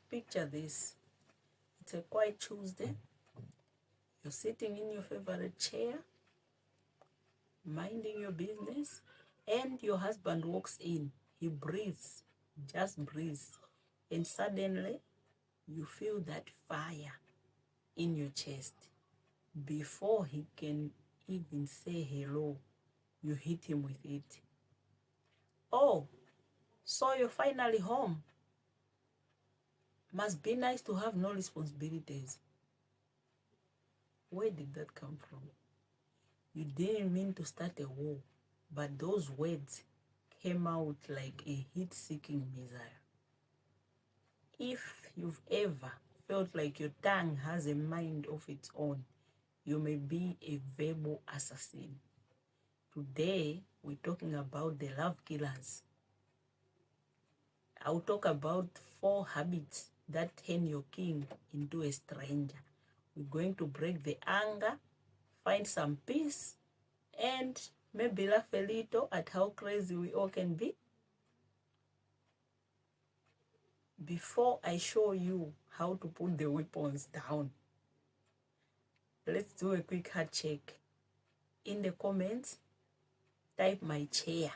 Picture this. It's a quiet Tuesday. You're sitting in your favorite chair, minding your business, and your husband walks in. He breathes, just breathes, and suddenly you feel that fire in your chest. Before he can even say hello, you hit him with it. Oh, so you're finally home. Must be nice to have no responsibilities. Where did that come from? You didn't mean to start a war, but those words came out like a heat-seeking missile. If you've ever felt like your tongue has a mind of its own, you may be a verbal assassin. Today, we're talking about the love killers. I'll talk about 4 habits that turn your king into a stranger. We're going to break the anger, find some peace, and maybe laugh a little at how crazy we all can be. Before I show you how to put the weapons down, let's do a quick heart check. In the comments, type my chair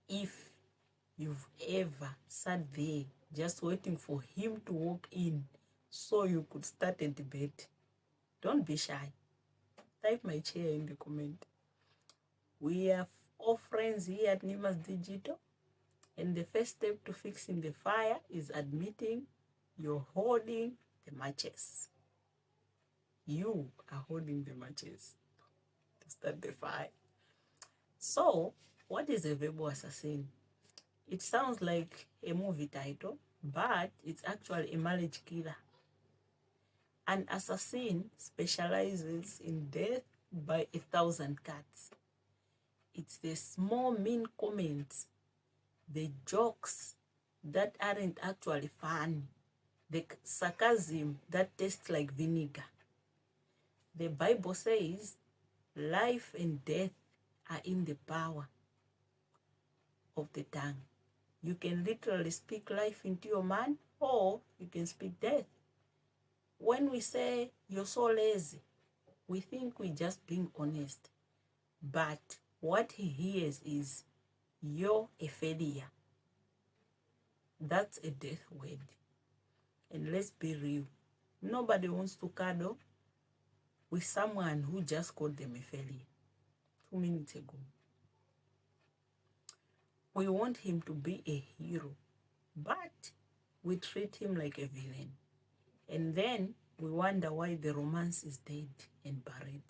if you've ever sat there just waiting for him to walk in so you could start a debate. Don't be shy. Type my chair in the comment. We are all friends here at Nimas Digital, and the first step to fixing the fire is admitting you're holding the matches. You are holding the matches to start the fire. So, what is a verbal assassin? It sounds like a movie title, but it's actually a marriage killer. An assassin specializes in death by 1,000 cuts. It's the small mean comments, the jokes that aren't actually fun, the sarcasm that tastes like vinegar. The Bible says life and death are in the power of the tongue. You can literally speak life into your man, or you can speak death. When we say you're so lazy, we think we're just being honest. But what he hears is you're a failure. That's a death word. And let's be real. Nobody wants to cuddle with someone who just called them a failure 2 minutes ago. We want him to be a hero, but we treat him like a villain. And then we wonder why the romance is dead and buried.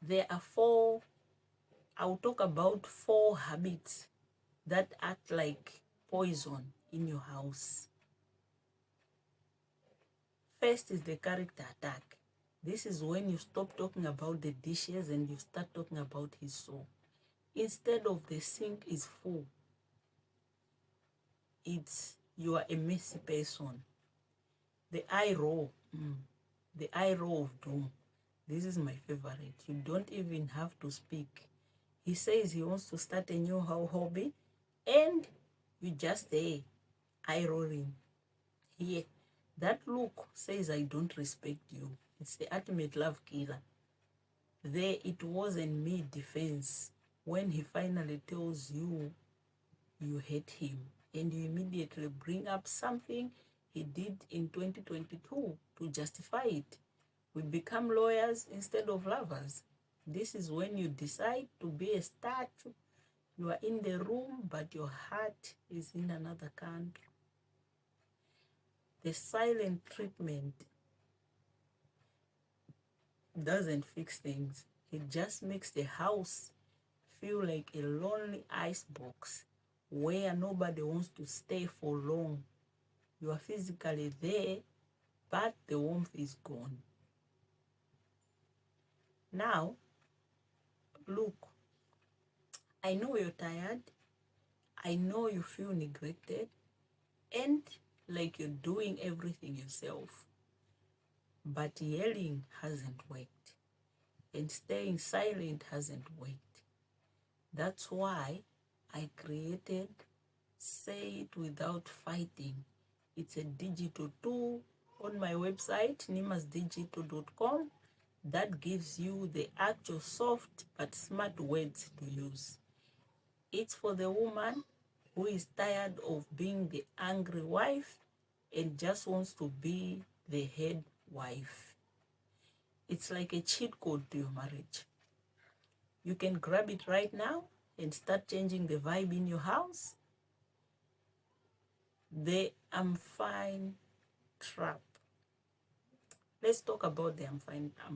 There are 4, I'll talk about 4 habits that act like poison in your house. First is the character attack. This is when you stop talking about the dishes and you start talking about his soul. Instead of the sink is full, it's you are a messy person. The eye roll, the eye roll of doom. This is my favorite. You don't even have to speak. He says he wants to start a new hobby, and you just say, eye rolling. Here, that look says I don't respect you. It's the ultimate love killer. There it wasn't me defense when he finally tells you you hate him, and you immediately bring up something he did in 2022 to justify it. We become lawyers instead of lovers. This is when you decide to be a statue. You are in the room, but your heart is in another country. The silent treatment doesn't fix things. It just makes the house feel like a lonely icebox where nobody wants to stay for long. You are physically there, but the warmth is gone. Now, look, I know you're tired. I know you feel neglected and like you're doing everything yourself. But yelling hasn't worked, and staying silent hasn't worked. That's why I created Say It Without Fighting. It's a digital tool on my website, nimasdigital.com, that gives you the actual soft but smart words to use. It's for the woman who is tired of being the angry wife and just wants to be the head wife. It's like a cheat code to your marriage. You can grab it right now and start changing the vibe in your house. The I'm fine trap. Let's talk about the I'm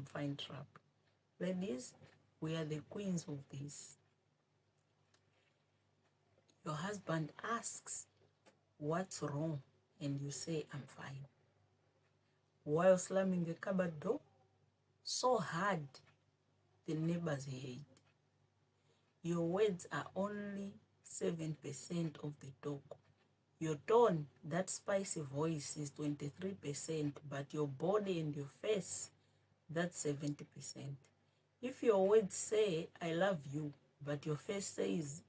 fine trap. Ladies, we are the queens of this. Your husband asks, what's wrong? And you say, I'm fine. While slamming the cupboard door so hard the neighbors hate. Your words are only 7% of the talk. Your tone, that spicy voice, is 23%, but your body and your face, that's 70%. If your words say, I love you, but your face says,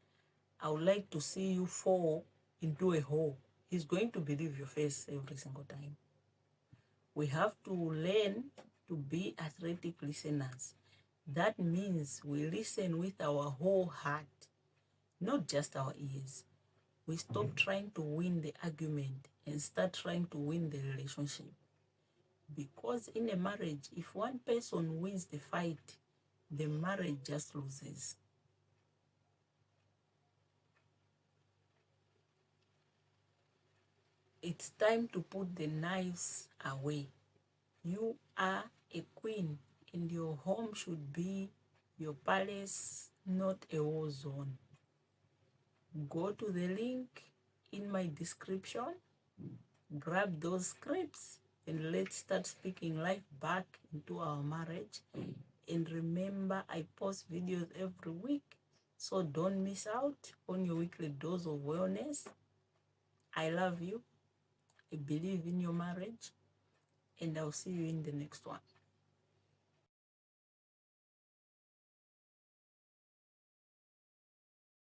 I would like to see you fall into a hole, he's going to believe your face every single time. We have to learn to be athletic listeners. That means we listen with our whole heart, not just our ears. We stop trying to win the argument and start trying to win the relationship. Because in a marriage, if one person wins the fight, the marriage just loses. It's time to put the knives away. You are a queen, and your home should be your palace, not a war zone. Go to the link in my description, grab those scripts, and let's start speaking life back into our marriage. And remember, I post videos every week, so don't miss out on your weekly dose of wellness. I love you. I believe in your marriage, and I'll see you in the next one.